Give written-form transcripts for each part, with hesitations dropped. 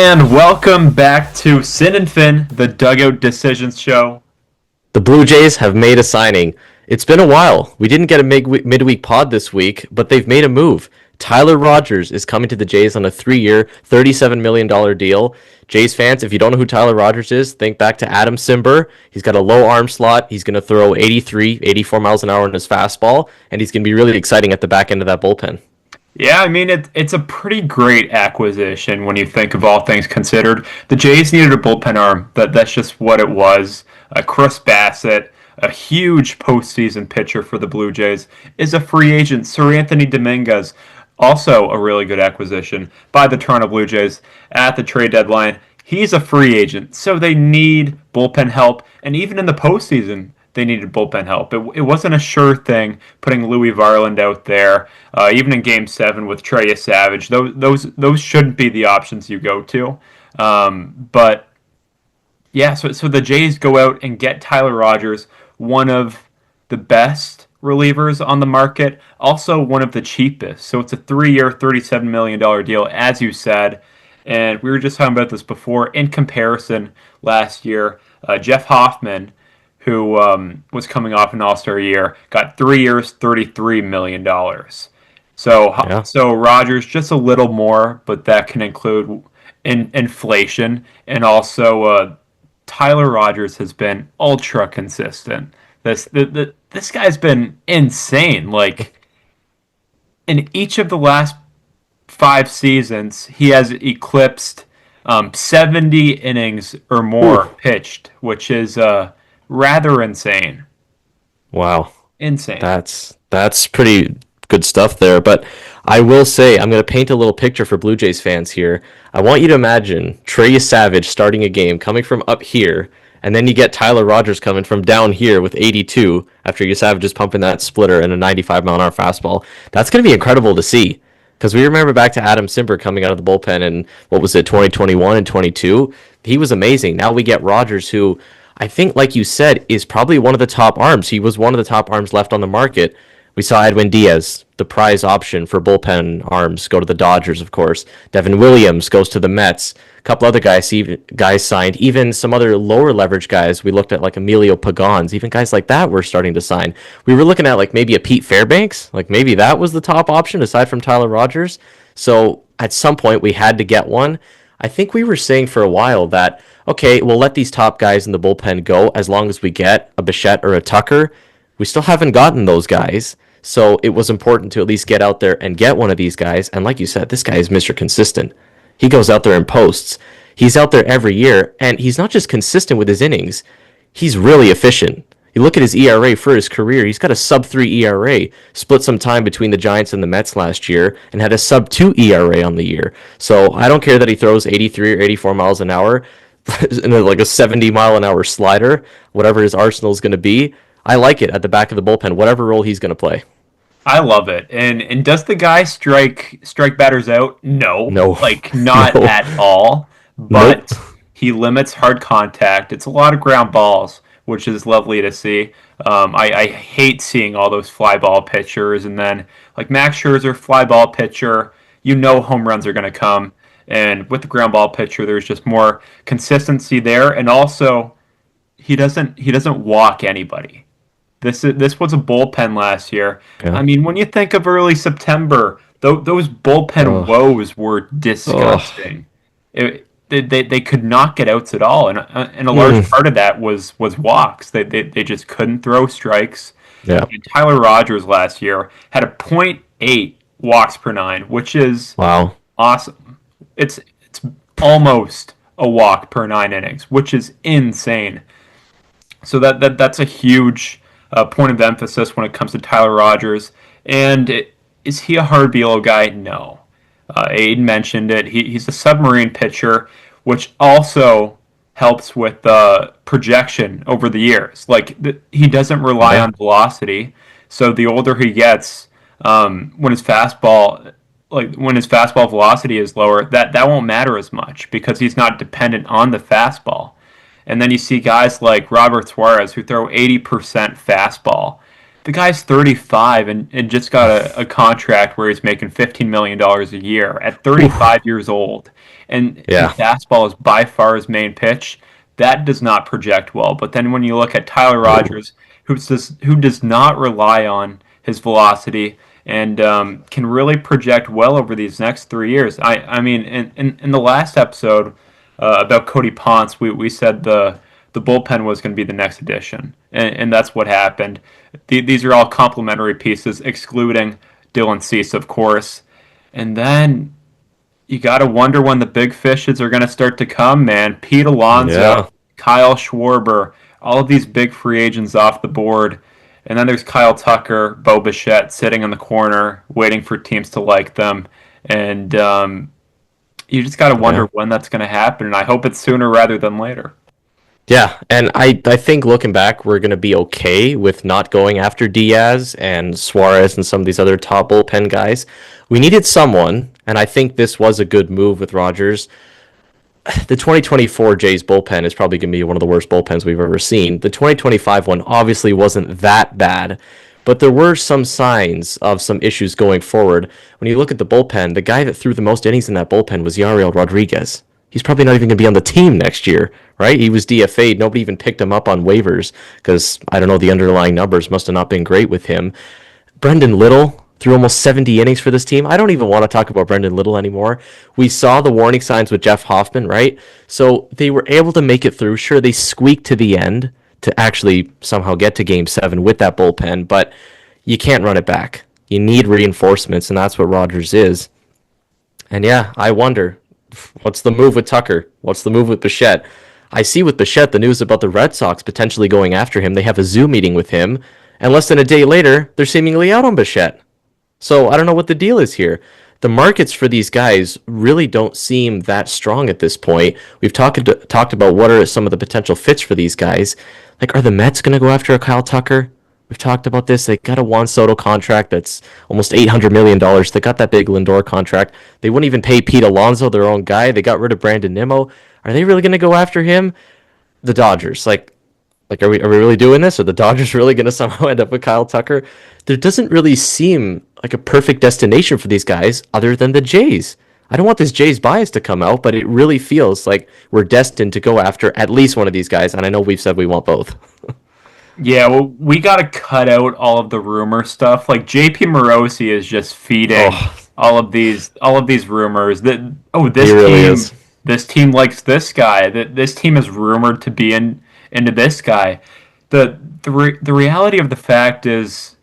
And welcome back to Sin and Finn, the Dugout Decisions Show. The Blue Jays have made a signing. It's been a while. We didn't get a midweek pod this week, but they've made a move. Tyler Rogers is coming to the Jays on a 3-year, $37 million deal. Jays fans, if you don't know who Tyler Rogers is, think back to Adam Simber. He's got a low arm slot. He's going to throw 83, 84 miles an hour in his fastball, and he's going to be really exciting at the back end of that bullpen. Yeah, I mean, it's a pretty great acquisition when you think of all things considered. The Jays needed a bullpen arm. That's just what it was. Chris Bassett, a huge postseason pitcher for the Blue Jays, is a free agent. Sir Anthony Dominguez, also a really good acquisition by the Toronto Blue Jays at the trade deadline. He's a free agent, so they need bullpen help. And even in the postseason, they needed bullpen help. It wasn't a sure thing putting Louis Varland out there, even in Game 7 with Trey Savage. Those shouldn't be the options you go to. But yeah, so the Jays go out and get Tyler Rogers, one of the best relievers on the market, also one of the cheapest. So it's a 3-year, $37 million deal, as you said. And we were just talking about this before. In comparison, last year, Jeff Hoffman, who was coming off an All-Star year, got 3 years, $33 million. So Rogers, just a little more, but that can include inflation. And also, Tyler Rogers has been ultra consistent. This guy's been insane. Like, in each of the last 5 seasons, he has eclipsed 70 innings or more pitched, which is rather insane. Wow. Insane. That's pretty good stuff there. But I will say, I'm going to paint a little picture for Blue Jays fans here. I want you to imagine Trey Savage starting a game coming from up here, and then you get Tyler Rogers coming from down here with 82 after Savage is pumping that splitter and a 95-mile-an-hour fastball. That's going to be incredible to see. Because we remember back to Adam Simber coming out of the bullpen in, 2021 and 22. He was amazing. Now we get Rogers, who I think, like you said, is probably one of the top arms. He was one of the top arms left on the market. We saw Edwin Diaz, the prize option for bullpen arms, go to the Dodgers, of course. Devin Williams goes to the Mets. A couple other guys signed. Even some other lower leverage guys. We looked at like Emilio Pagans. Even guys like that were starting to sign. We were looking at like maybe a Pete Fairbanks. Like maybe that was the top option aside from Tyler Rogers. So at some point we had to get one. I think we were saying for a while that, okay, we'll let these top guys in the bullpen go as long as we get a Bichette or a Tucker. We still haven't gotten those guys. So it was important to at least get out there and get one of these guys. And like you said, this guy is Mr. Consistent. He goes out there and posts. He's out there every year, and he's not just consistent with his innings. He's really efficient. You look at his ERA for his career, he's got a sub-3 ERA, split some time between the Giants and the Mets last year, and had a sub-2 ERA on the year. So I don't care that he throws 83 or 84 miles an hour, like a 70-mile-an-hour slider, whatever his arsenal is going to be. I like it at the back of the bullpen, whatever role he's going to play. I love it. And does the guy strike batters out? No. No. Like, not No. at all. But Nope. he limits hard contact. It's a lot of ground balls, which is lovely to see. I hate seeing all those fly ball pitchers. And then, like Max Scherzer, fly ball pitcher, home runs are going to come. And with the ground ball pitcher, there's just more consistency there. And also, he doesn't walk anybody. This was a bullpen last year. Yeah. I mean, when you think of early September, those bullpen woes were disgusting. They could not get outs at all, and a large part of that was walks. They just couldn't throw strikes. Yeah. And Tyler Rogers last year had a .8 walks per 9, which is Wow. awesome. It's almost a walk per 9 innings, which is insane. So that's a huge point of emphasis when it comes to Tyler Rogers. And is he a hard velo guy? No. Aiden mentioned it. He's a submarine pitcher, which also helps with projection over the years. Like, he doesn't rely on velocity. So the older he gets, when his fastball velocity is lower, that won't matter as much because he's not dependent on the fastball. And then you see guys like Robert Suarez who throw 80% fastball. the guy's 35 and just got a contract where he's making $15 million a year at Oof. 35 years old. And his Yeah. fastball is by far his main pitch. That does not project well. But then when you look at Tyler Rogers, who does not rely on his velocity and can really project well over these next 3 years. I mean, in the last episode about Cody Ponce, we said the bullpen was going to be the next addition, and that's what happened. These are all complementary pieces, excluding Dylan Cease, of course. And then you got to wonder when the big fishes are going to start to come, man. Pete Yeah. Alonso, Kyle Schwarber, all of these big free agents off the board. And then there's Kyle Tucker, Bo Bichette sitting in the corner, waiting for teams to like them. And you just got to wonder Yeah. when that's going to happen. And I hope it's sooner rather than later. Yeah, and I think looking back, we're going to be okay with not going after Diaz and Suarez and some of these other top bullpen guys. We needed someone, and I think this was a good move with Rogers. The 2024 Jays bullpen is probably going to be one of the worst bullpens we've ever seen. The 2025 one obviously wasn't that bad, but there were some signs of some issues going forward. When you look at the bullpen, the guy that threw the most innings in that bullpen was Yariel Rodriguez. He's probably not even going to be on the team next year, right? He was DFA'd. Nobody even picked him up on waivers because I don't know, the underlying numbers must have not been great with him. Brendan Little threw almost 70 innings for this team. I don't even want to talk about Brendan Little anymore. We saw the warning signs with Jeff Hoffman, right? So they were able to make it through. Sure, they squeaked to the end to actually somehow get to game seven with that bullpen, but you can't run it back. You need reinforcements, and that's what Rogers is. And yeah, I wonder what's the move with Tucker? What's the move with Bichette? I see with Bichette the news about the Red Sox potentially going after him. They have a Zoom meeting with him, and less than a day later, they're seemingly out on Bichette. So I don't know what the deal is here. The markets for these guys really don't seem that strong at this point. We've talked about what are some of the potential fits for these guys. Like, are the Mets going to go after a Kyle Tucker? We've talked about this. They got a Juan Soto contract that's almost $800 million. They got that big Lindor contract. They wouldn't even pay Pete Alonso, their own guy. They got rid of Brandon Nimmo. Are they really going to go after him? The Dodgers, are we really doing this? Are the Dodgers really going to somehow end up with Kyle Tucker? There doesn't really seem like a perfect destination for these guys other than the Jays. I don't want this Jays bias to come out, but it really feels like we're destined to go after at least one of these guys, and I know we've said we want both. Yeah, well, we got to cut out all of the rumor stuff. Like JP Morosi is just feeding Oh, all of these rumors that he really is. this team likes this guy, that this team is rumored to be into this guy. The reality of the fact is,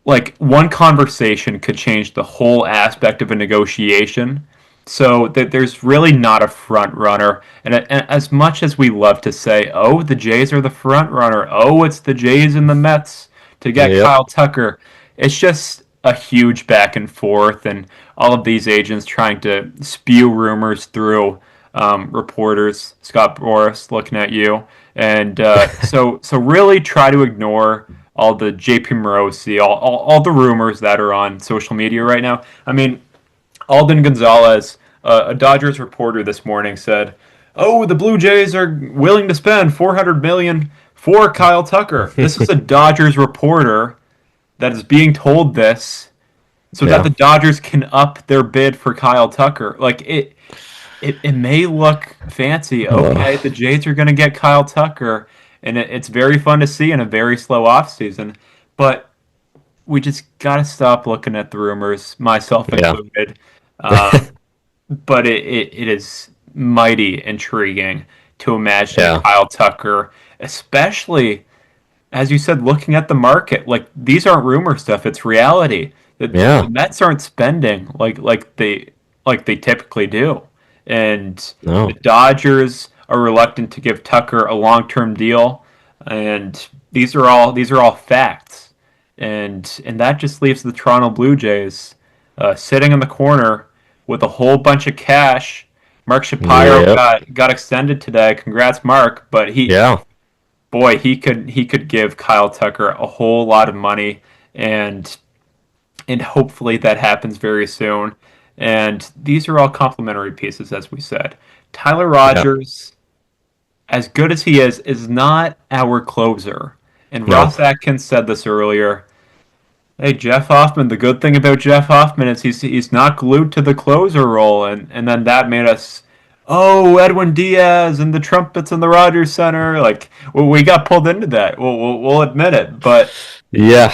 like, one conversation could change the whole aspect of a negotiation. So that there's really not a front runner. And as much as we love to say, "Oh, the Jays are the front runner. Oh, it's the Jays and the Mets to get Yep. Kyle Tucker," it's just a huge back and forth, and all of these agents trying to spew rumors through reporters. Scott Boris, looking at you, and so really try to ignore all the JP Morosi, all the rumors that are on social media right now. I mean, Alden Gonzalez, a Dodgers reporter this morning, said, "Oh, the Blue Jays are willing to spend 400 million for Kyle Tucker." This is a Dodgers reporter that is being told this so that Yeah. the Dodgers can up their bid for Kyle Tucker. Like, it may look fancy. Okay, the Jays are going to get Kyle Tucker, and it's very fun to see in a very slow offseason. But we just got to stop looking at the rumors, myself Yeah. included. Um, but it is mighty intriguing to imagine Yeah. Kyle Tucker, especially as you said, looking at the market. Like, these aren't rumor stuff; it's reality. The Yeah. Mets aren't spending like they typically do, and the No. Dodgers are reluctant to give Tucker a long-term deal, and these are all facts, and that just leaves the Toronto Blue Jays sitting in the corner with a whole bunch of cash. Mark Shapiro Yep. got extended today. Congrats, Mark! But Yeah. boy, he could give Kyle Tucker a whole lot of money, and hopefully that happens very soon. And these are all complementary pieces, as we said. Tyler Yeah. Rogers, as good as he is not our closer. And No. Ross Atkins said this earlier. Hey, Jeff Hoffman. The good thing about Jeff Hoffman is he's not glued to the closer role, and then that made us, oh, Edwin Diaz and the trumpets in the Rogers Center. Like we got pulled into that. We'll admit it, Yeah.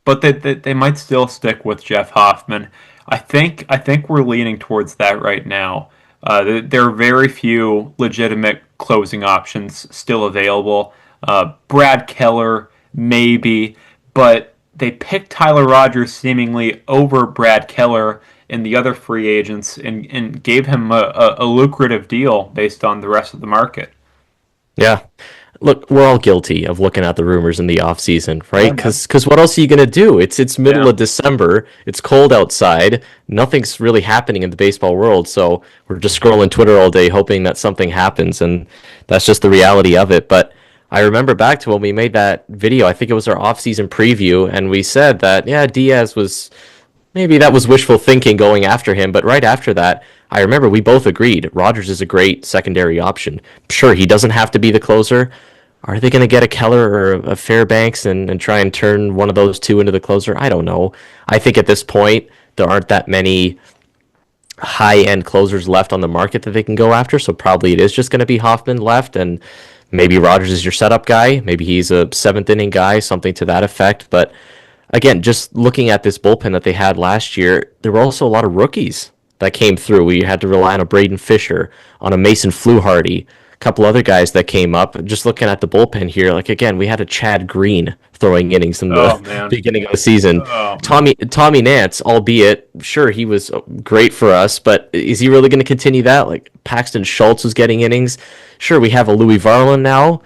but they might still stick with Jeff Hoffman. I think we're leaning towards that right now. There are very few legitimate closing options still available. Brad Keller, maybe, but they picked Tyler Rogers seemingly over Brad Keller and the other free agents and gave him a lucrative deal based on the rest of the market. Yeah. Look, we're all guilty of looking at the rumors in the off season, Yeah, right? man. Because what else are you gonna do? It's middle Yeah. of December. It's cold outside. Nothing's really happening in the baseball world, so we're just scrolling Twitter all day, hoping that something happens, and that's just the reality of it. But I remember back to when we made that video. I think it was our off season preview, and we said that yeah, Diaz was maybe that was wishful thinking going after him, but right after that, I remember we both agreed Rogers is a great secondary option. Sure, he doesn't have to be the closer. Are they going to get a Keller or a Fairbanks and try and turn one of those two into the closer? I don't know. I think at this point, there aren't that many high end closers left on the market that they can go after. So probably it is just going to be Hoffman left, and maybe Rogers is your setup guy. Maybe he's a seventh inning guy, something to that effect. But again, just looking at this bullpen that they had last year, there were also a lot of rookies that came through. We had to rely on a Braden Fisher, on a Mason Fluharty, a couple other guys that came up. Just looking at the bullpen here, like again, we had a Chad Green throwing innings in Oh the man. beginning of the season. Oh man. Tommy Nance, albeit sure he was great for us, but is he really going to continue that? Like Paxton Schultz was getting innings. Sure, we have a Louis Varland now.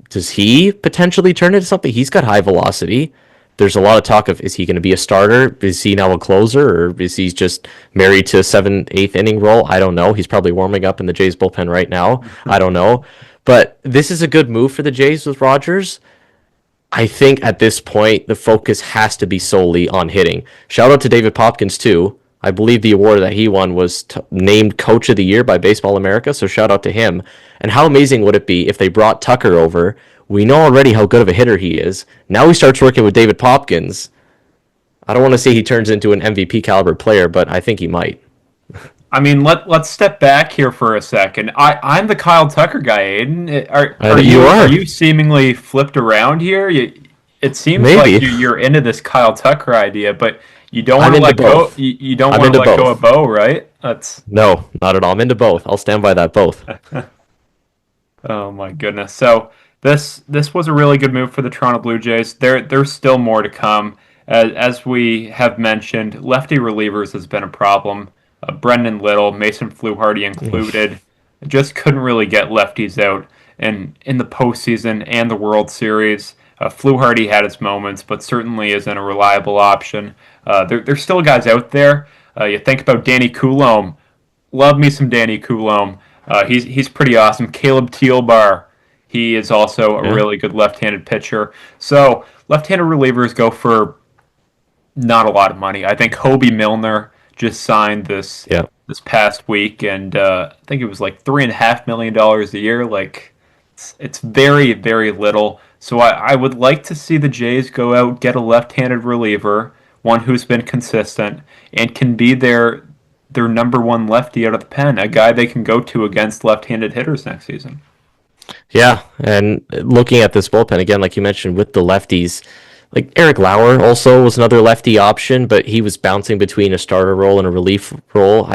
Does he potentially turn into something? He's got high velocity. There's a lot of talk of is he going to be a starter? Is he now a closer, or is he just married to a seventh, eighth inning role? I don't know. He's probably warming up in the Jays bullpen right now. I don't know. But this is a good move for the Jays with Rogers. I think at this point the focus has to be solely on hitting. Shout out to David Popkins too. I believe the award that he won was named Coach of the Year by Baseball America, so shout out to him. And how amazing would it be if they brought Tucker over? We know already how good of a hitter he is. Now he starts working with David Popkins. I don't want to say he turns into an MVP caliber player, but I think he might. I mean, let's step back here for a second. I'm the Kyle Tucker guy, Aiden. Are You are are. you seemingly flipped around here? It seems like Maybe. you're into this Kyle Tucker idea, but you don't I'm want to into let go. both. You don't I'm want to into let go both. of Bo, right? That's No, not at all. I'm into both. I'll stand by that both. Oh my goodness. So this was a really good move for the Toronto Blue Jays. There's still more to come. As we have mentioned, lefty relievers has been a problem. Brendan Little, Mason Fluharty included, just couldn't really get lefties out. And in the postseason and the World Series, Fluharty had his moments, but certainly isn't a reliable option. There's still guys out there. You think about Danny Coulombe. Love me some Danny Coulombe. He's pretty awesome. Caleb Tealbar, he is also a Yeah. really good left-handed pitcher. So left-handed relievers go for not a lot of money. I think Hobie Milner just signed Yeah. this past week, and I think it was like $3.5 million a year. Like it's very very little. So I would like to see the Jays go out get a left-handed reliever, one who's been consistent and can be their number one lefty out of the pen, a guy they can go to against left-handed hitters next season. Yeah, and looking at this bullpen again, like you mentioned, with the lefties, like Eric Lauer also was another lefty option, but he was bouncing between a starter role and a relief role.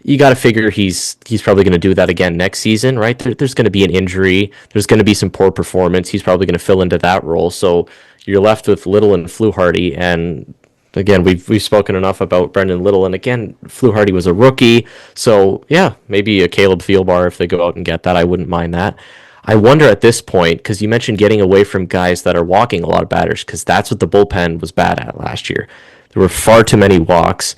You got to figure he's probably going to do that again next season, right? There's going to be an injury, there's going to be some poor performance. He's probably going to fill into that role. So you're left with Little and Fluharty, and again, we've spoken enough about Brendan Little, and again, Fluharty was a rookie, so yeah, maybe a Caleb Thielbar if they go out and get that. I wouldn't mind that. I wonder at this point because you mentioned getting away from guys that are walking a lot of batters because that's what the bullpen was bad at last year. There were far too many walks.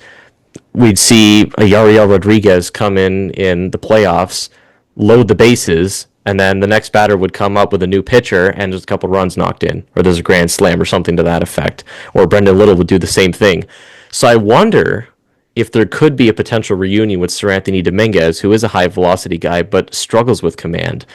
We'd see a Yariel Rodriguez come in the playoffs, load the bases, and then the next batter would come up with a new pitcher and there's a couple runs knocked in, or there's a grand slam or something to that effect. Or Brendan Little would do the same thing. So I wonder if there could be a potential reunion with Sir Anthony Dominguez, who is a high velocity guy but struggles with command.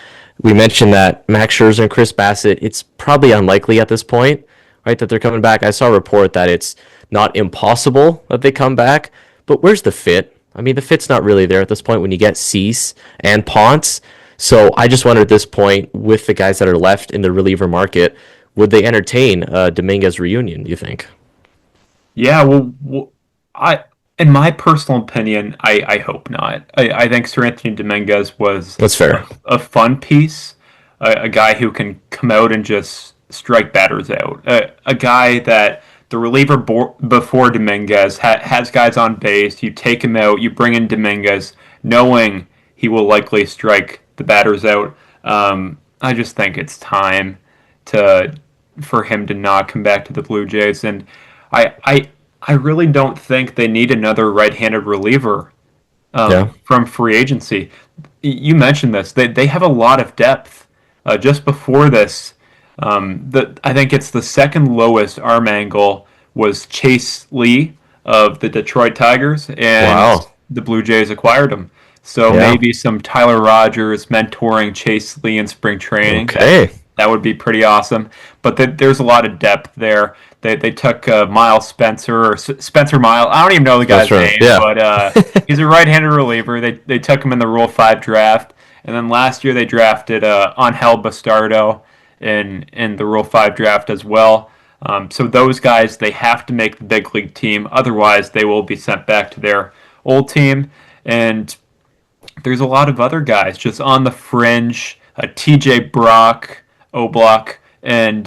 We mentioned that Max Scherzer and Chris Bassett, it's probably unlikely at this point, right, that they're coming back. I saw a report that it's not impossible that they come back, but where's the fit? I mean, the fit's not really there at this point when you get Cease and Ponce. So I just wonder at this point, with the guys that are left in the reliever market, would they entertain a Dominguez reunion, do you think? Yeah, I, in my personal opinion, I hope not. I think Sir Anthony Dominguez was That's fair. a fun piece, a guy who can come out and just strike batters out, a guy that the reliever before Dominguez has guys on base. You take him out, you bring in Dominguez, knowing he will likely strike the batters out. I just think it's time to for him to not come back to the Blue Jays, and I I I really don't think they need another right-handed reliever Yeah. from free agency. You mentioned this; they have a lot of depth. Just before this, I think it's the second lowest arm angle was Chase Lee of the Detroit Tigers, and Wow. the Blue Jays acquired him. So Yeah. maybe some Tyler Rogers mentoring Chase Lee in spring training. Okay. That would be pretty awesome. But there's a lot of depth there. They took Miles Spencer or Spencer Miles. I don't even know the guy's That's right. name, Yeah. but he's a right-handed reliever. They took him in the Rule 5 draft, and then last year they drafted Angel Bastardo in the Rule 5 draft as well. So those guys, they have to make the big league team. Otherwise, they will be sent back to their old team. And there's a lot of other guys just on the fringe. TJ Brock, Oblock, and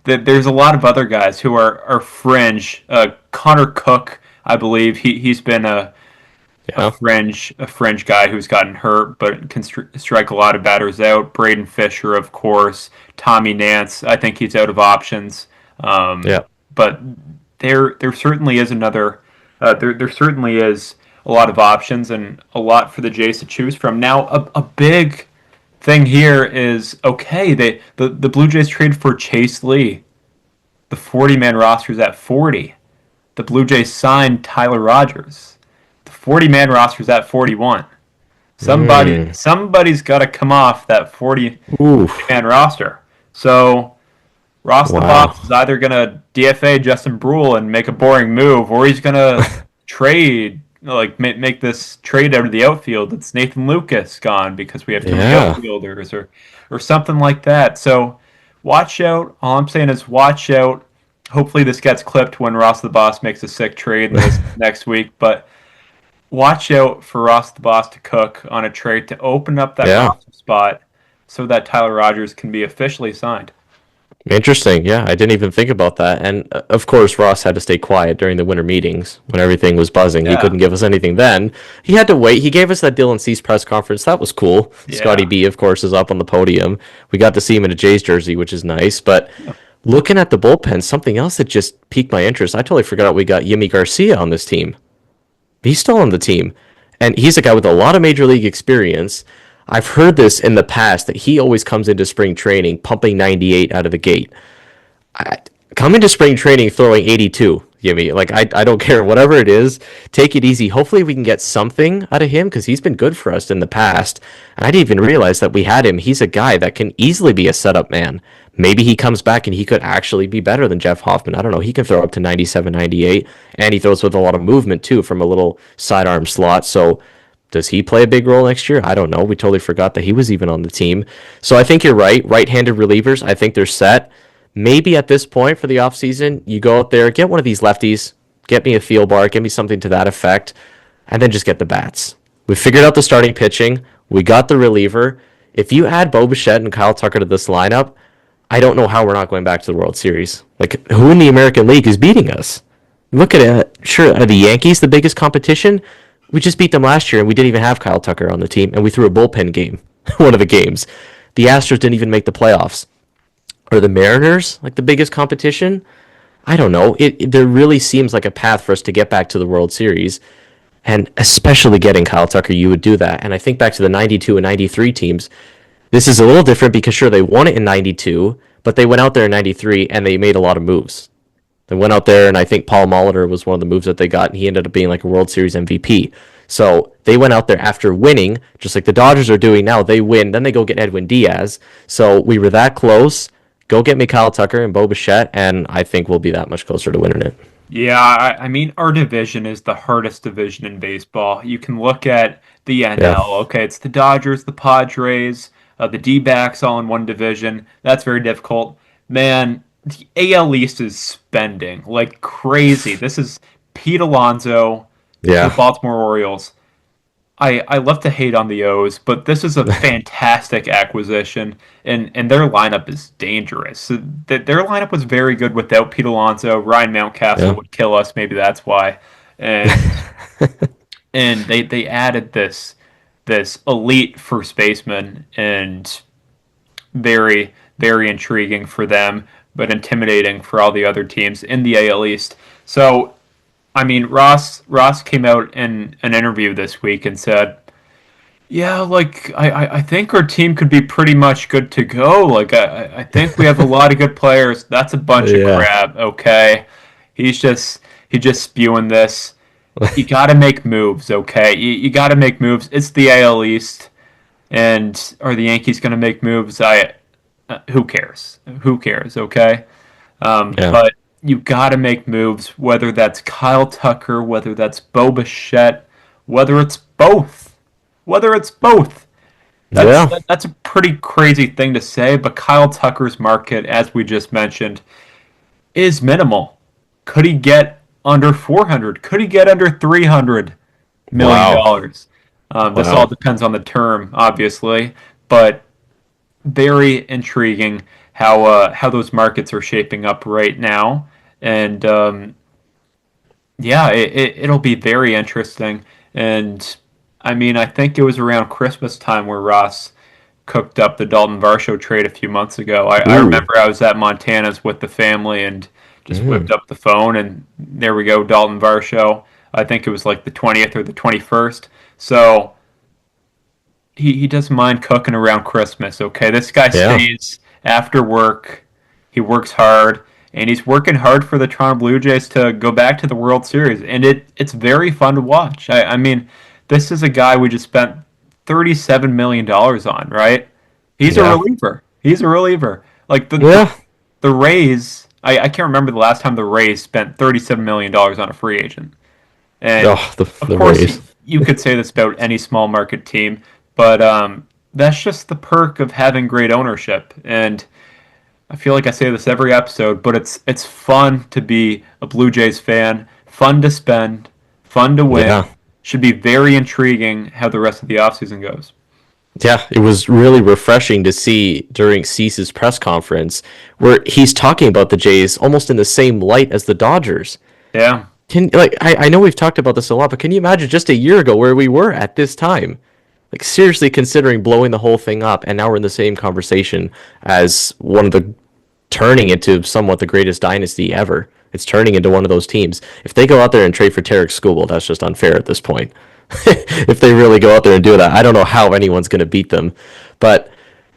there's a lot of other guys who are fringe. Connor Cook, I believe he's been Yeah. a fringe guy who's gotten hurt but can strike a lot of batters out. Braden Fisher, of course. Tommy Nance, I think he's out of options. Yeah. But there certainly is another. There certainly is a lot of options and a lot for the Jays to choose from. Now, a big thing here is okay. The Blue Jays traded for Chase Lee. The 40-man roster is at 40. The Blue Jays signed Tyler Rogers. The 40-man roster is at 41. Somebody's got to come off that 40-man Oof. roster. So Ross the Wow. Boss is either going to DFA Justin Brule and make a boring move, or he's going to trade, like make this trade out of the outfield. It's Nathan Lucas gone because we have too many Yeah. outfielders, or something like that. So watch out. All I'm saying is watch out. Hopefully this gets clipped when Ross the Boss makes a sick trade this next week. But watch out for Ross the Boss to cook on a trade to open up that Yeah. roster spot so that Tyler Rogers can be officially signed. Interesting. Yeah, I didn't even think about that. And of course, Ross had to stay quiet during the winter meetings when everything was buzzing. He Yeah. couldn't give us anything then. He had to wait. He gave us that Dylan Cease press conference. That was cool. Yeah. Scotty B, of course, is up on the podium. We got to see him in a Jays jersey, which is nice. But looking at the bullpen, something else that just piqued my interest. I totally forgot we got Yimi Garcia on this team. He's still on the team. And he's a guy with a lot of major league experience. I've heard this in the past that he always comes into spring training pumping 98 out of the gate. I, Come into spring training throwing 82. Gimme, like I don't care whatever it is. Take it easy. Hopefully we can get something out of him because he's been good for us in the past. And I didn't even realize that we had him. He's a guy that can easily be a setup man. Maybe he comes back and he could actually be better than Jeff Hoffman. I don't know. He can throw up to 97, 98, and he throws with a lot of movement too from a little sidearm slot. So does he play a big role next year? I don't know. We totally forgot that he was even on the team. So I think you're right. Right-handed relievers, I think they're set. Maybe at this point for the offseason, you go out there, get one of these lefties, get me a field bar, get me something to that effect, and then just get the bats. We figured out the starting pitching. We got the reliever. If you add Bo Bichette and Kyle Tucker to this lineup, I don't know how we're not going back to the World Series. Like, who in the American League is beating us? Look at it. Sure, are the Yankees the biggest competition? We just beat them last year, and we didn't even have Kyle Tucker on the team, and we threw a bullpen game, one of the games. The Astros didn't even make the playoffs. Are the Mariners like the biggest competition? I don't know. There really seems like a path for us to get back to the World Series, and especially getting Kyle Tucker, you would do that. And I think back to the 92 and 93 teams. This is a little different because sure they won it in 92, but they went out there in 93 and they made a lot of moves. They went out there, and I think Paul Molitor was one of the moves that they got, and he ended up being like a World Series MVP. So they went out there after winning, just like the Dodgers are doing now. They win, then they go get Edwin Diaz. So we were that close. Go get me Kyle Tucker and Bo Bichette, and I think we'll be that much closer to winning it. Yeah, I mean, our division is the hardest division in baseball. You can look at the Yeah, NL. Okay, it's the Dodgers, the Padres, the D-backs all in one division. That's very difficult. Man, the AL East is spending like crazy. This is Pete Alonso to the yeah, Baltimore Orioles. I love to hate on the O's, but this is a fantastic acquisition, and their lineup is dangerous. So their lineup was very good without Pete Alonso. Ryan Mountcastle yeah, would kill us, maybe that's why. And they added this elite first baseman, and very intriguing for them, but intimidating for all the other teams in the AL East. So I mean, Ross came out in an interview this week and said, "Yeah, like I think our team could be pretty much good to go. Like I think we have a lot of good players. That's a bunch of yeah, crap." Okay, he's just spewing this. You got to make moves. Okay, you got to make moves. It's the AL East, and are the Yankees going to make moves? I who cares? Who cares? Okay. yeah, But you got to make moves, whether that's Kyle Tucker, whether that's Bo Bichette, whether it's both. Whether it's both. yeah, That's a pretty crazy thing to say, but Kyle Tucker's market, as we just mentioned, is minimal. Could he get under 400? Could he get under 300 million wow, dollars? This all wow, depends on the term, obviously, but very intriguing how those markets are shaping up right now, and yeah, it'll be very interesting. And I mean, I think it was around Christmas time where Ross cooked up the Dalton Varsho trade a few months ago. I ooh, remember I was at Montana's with the family and just whipped mm, up the phone, and there we go, Dalton Varsho. I think it was like the 20th or the 21st. So he doesn't mind cooking around Christmas. Okay, this guy yeah, stays after work. He works hard, and he's working hard for the Toronto Blue Jays to go back to the World Series, and it's very fun to watch. I mean, this is a guy we just spent $37 million on, right? He's a yeah, reliever. He's a reliever. Like yeah. the Rays. I can't remember the last time the Rays spent $37 million on a free agent. And Oh, the of the course, Rays. you could say this about any small market team, but that's just the perk of having great ownership. And I feel like I say this every episode, but it's fun to be a Blue Jays fan, fun to spend, fun to win. Yeah. Should be very intriguing how the rest of the offseason goes. Yeah, it was really refreshing to see during Cease's press conference where he's talking about the Jays almost in the same light as the Dodgers. Yeah, I know we've talked about this a lot, but can you imagine just a year ago where we were at this time? Like seriously considering blowing the whole thing up, and now we're in the same conversation as one of the turning into somewhat the greatest dynasty ever. It's turning into one of those teams. If they go out there and trade for Tarek Skubal, that's just unfair at this point. If they really go out there and do that, I don't know how anyone's going to beat them. But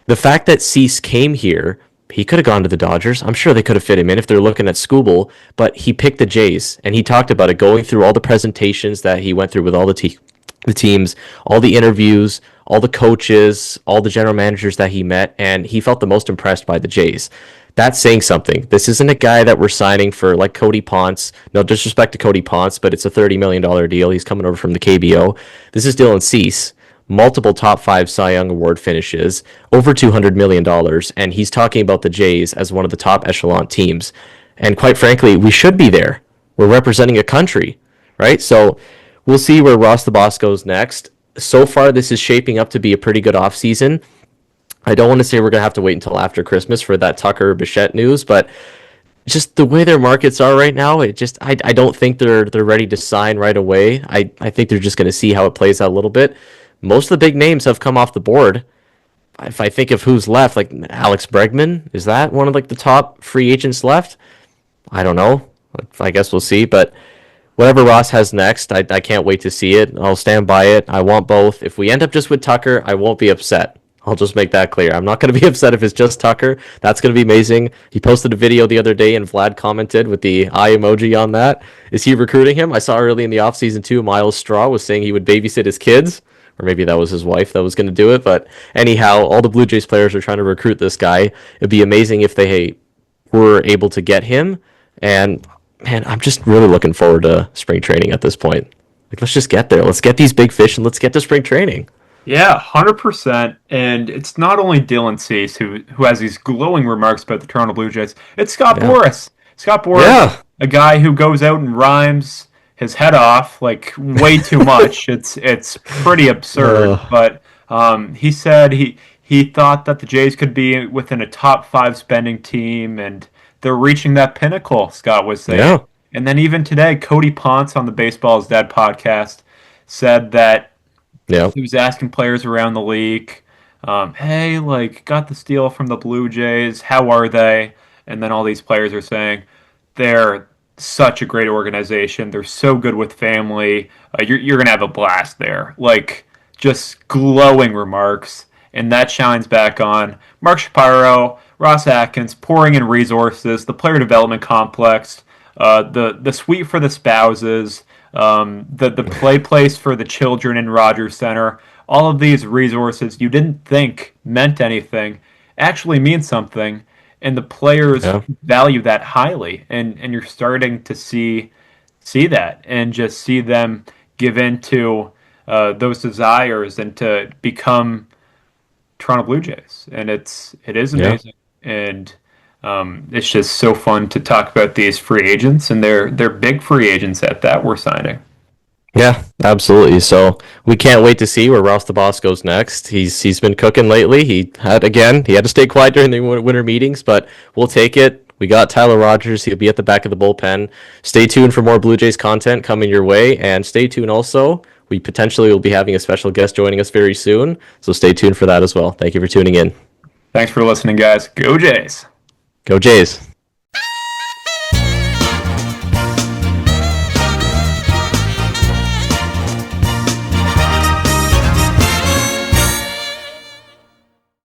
the fact that Cease came here, he could have gone to the Dodgers. I'm sure they could have fit him in if they're looking at Skubal, but he picked the Jays, and he talked about it going through all the presentations that he went through with all the teams, all the interviews, all the coaches, all the general managers that he met, and he felt the most impressed by the Jays. That's saying something. This isn't a guy that we're signing for like Cody Ponce. No disrespect to Cody Ponce, but it's a $30 million deal. He's coming over from the KBO. This is Dylan Cease, multiple top five Cy Young Award finishes, over $200 million, and he's talking about the Jays as one of the top echelon teams. And quite frankly, we should be there. We're representing a country, right? So we'll see where Ross the Boss goes next. So far, this is shaping up to be a pretty good offseason. I don't want to say we're going to have to wait until after Christmas for that Tucker Bichette news, but just the way their markets are right now, I don't think they're ready to sign right away. I think they're just going to see how it plays out a little bit. Most of the big names have come off the board. If I think of who's left, like Alex Bregman, is that one of like the top free agents left? I don't know. I guess we'll see. But whatever Ross has next, I can't wait to see it. I'll stand by it. I want both. If we end up just with Tucker, I won't be upset. I'll just make that clear. I'm not going to be upset if it's just Tucker. That's going to be amazing. He posted a video the other day and Vlad commented with the eye emoji on that. Is he recruiting him? I saw early in the offseason too, Miles Straw was saying he would babysit his kids. Or maybe that was his wife that was going to do it. But anyhow, all the Blue Jays players are trying to recruit this guy. It'd be amazing if they were able to get him. And man, I'm just really looking forward to spring training at this point. Like, let's just get there. Let's get these big fish and let's get to spring training. Yeah, 100%. And it's not only Dylan Cease who has these glowing remarks about the Toronto Blue Jays. It's Scott Yeah. Boras. Scott Boras, Yeah. a guy who goes out and rhymes his head off like way too much. It's pretty absurd. Uh, But he said he thought that the Jays could be within a top five spending team, and they're reaching that pinnacle. Scott was saying. yeah. And then even today, Cody Ponce on the Baseball is Dead podcast said that Yeah. he was asking players around the league, hey, like, got the steal from the Blue Jays. How are they? And then all these players are saying they're such a great organization. They're so good with family. You're going to have a blast there. Like, just glowing remarks. And that shines back on Mark Shapiro, Ross Atkins, pouring in resources, the player development complex, the suite for the spouses, the play place for the children in Rogers Center. All of these resources you didn't think meant anything actually mean something, and the players Yeah. value that highly. And you're starting to see that and just see them give in to those desires and to become Toronto Blue Jays, and it is Yeah. amazing, and it's just so fun to talk about these free agents, and they're big free agents at that we're signing. Yeah, absolutely. So we can't wait to see where Ross the Boss goes next. He's been cooking lately. He had to stay quiet during the winter meetings, but we'll take it. We got Tyler Rogers. He'll be at the back of the bullpen. Stay tuned for more Blue Jays content coming your way, and stay tuned also. We potentially will be having a special guest joining us very soon, so stay tuned for that as well. Thank you for tuning in. Thanks for listening, guys. Go Jays! Go Jays!